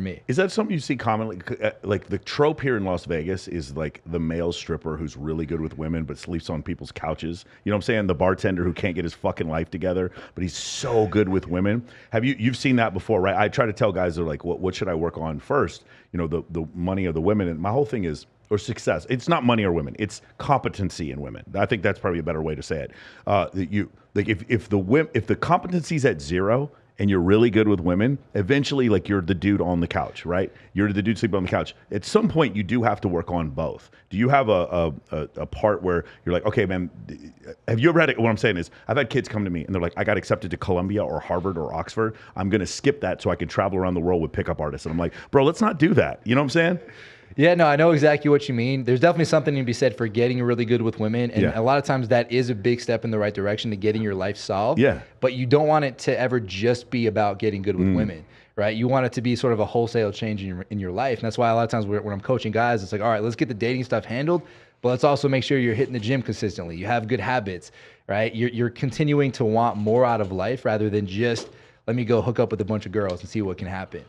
me. Is that something you see commonly? Like the trope here in Las Vegas is like the male stripper who's really good with women but sleeps on people's couches. You know what I'm saying? The bartender who can't get his fucking life together, but he's so good with women. You've seen that before, right? I try to tell guys, they're like, what should I work on first? You know, the money of the women. And my whole thing is, or success. It's not money or women. It's competency in women. I think that's probably a better way to say it. If the competency's at zero and you're really good with women, eventually, like, you're the dude on the couch, right? You're the dude sleeping on the couch. At some point, you do have to work on both. Do you have a part where you're like, okay, man, have you ever had it? What I'm saying is, I've had kids come to me and they're like, I got accepted to Columbia or Harvard or Oxford. I'm going to skip that so I can travel around the world with pickup artists. And I'm like, bro, let's not do that. You know what I'm saying? Yeah, no, I know exactly what you mean. There's definitely something to be said for getting really good with women. And a lot of times that is a big step in the right direction to getting your life solved. Yeah. But you don't want it to ever just be about getting good with women, right? You want it to be sort of a wholesale change in your life. And that's why a lot of times when I'm coaching guys, it's like, all right, let's get the dating stuff handled, but let's also make sure you're hitting the gym consistently. You have good habits, right? You're continuing to want more out of life rather than just, let me go hook up with a bunch of girls and see what can happen.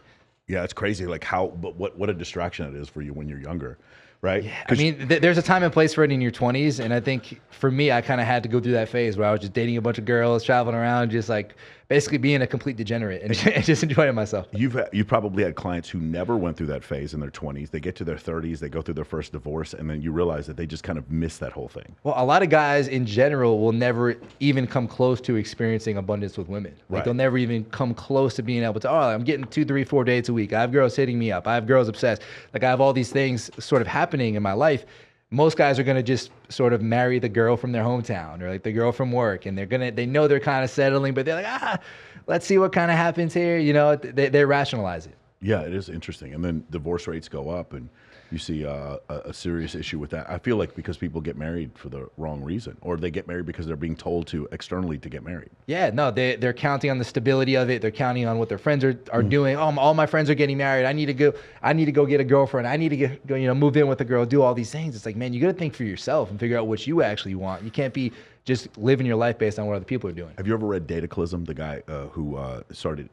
Yeah, it's crazy. Like but what a distraction it is for you when you're younger, right? Yeah, I mean, there's a time and place for it in your 20s, and I think for me, I kind of had to go through that phase where I was just dating a bunch of girls, traveling around, just like basically being a complete degenerate and just enjoying myself. You've probably had clients who never went through that phase in their 20s. They get to their 30s, they go through their first divorce, and then you realize that they just kind of miss that whole thing. Well, a lot of guys in general will never even come close to experiencing abundance with women. Like, they'll never even come close to being able to, I'm getting 2, 3, 4 dates a week. I have girls hitting me up. I have girls obsessed. Like, I have all these things sort of happening in my life. Most guys are going to just sort of marry the girl from their hometown or like the girl from work. And they know they're kind of settling, but they're like, let's see what kind of happens here. You know, they rationalize it. Yeah, it is interesting. And then divorce rates go up and you see a serious issue with that. I feel like because people get married for the wrong reason, or they get married because they're being told to externally to get married. Yeah, no, they're counting on the stability of it. They're counting on what their friends are doing. Oh, all my friends are getting married. I need to go get a girlfriend. I need to go move in with a girl, do all these things. It's like, man, you got to think for yourself and figure out what you actually want. You can't be just living your life based on what other people are doing. Have you ever read Dataclysm? The guy who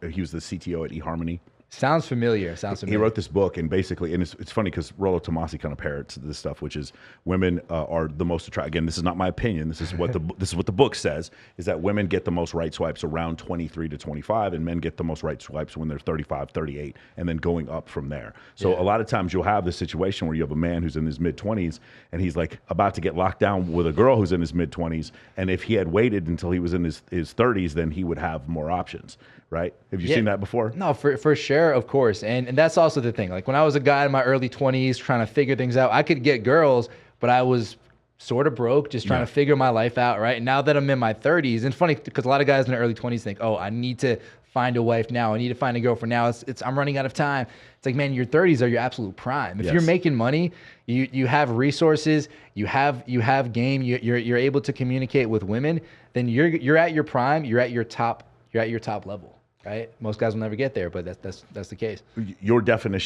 he was the CTO at eHarmony. Sounds familiar. He wrote this book, and basically, and it's funny because Rollo Tomasi kind of parrots this stuff, which is women are the most attractive. Again, this is not my opinion. This is what the book says, is that women get the most right swipes around 23 to 25, and men get the most right swipes when they're 35, 38, and then going up from there. So a lot of times you'll have this situation where you have a man who's in his mid-20s, and he's like about to get locked down with a girl who's in his mid-20s, and if he had waited until he was in his 30s, then he would have more options, right? Have you seen that before? No, for sure, of course. And that's also the thing. Like, when I was a guy in my early 20s trying to figure things out, I could get girls, but I was sort of broke, just trying to figure my life out, right? And now that I'm in my 30s, and funny because a lot of guys in their early 20s think, I need to find a wife now. I need to find a girlfriend now. I'm running out of time. It's like, man, your 30s are your absolute prime. If you're making money, you have resources, you have game, you're able to communicate with women, then you're at your prime, you're at your top level, right? Most guys will never get there, but that's the case. Your definition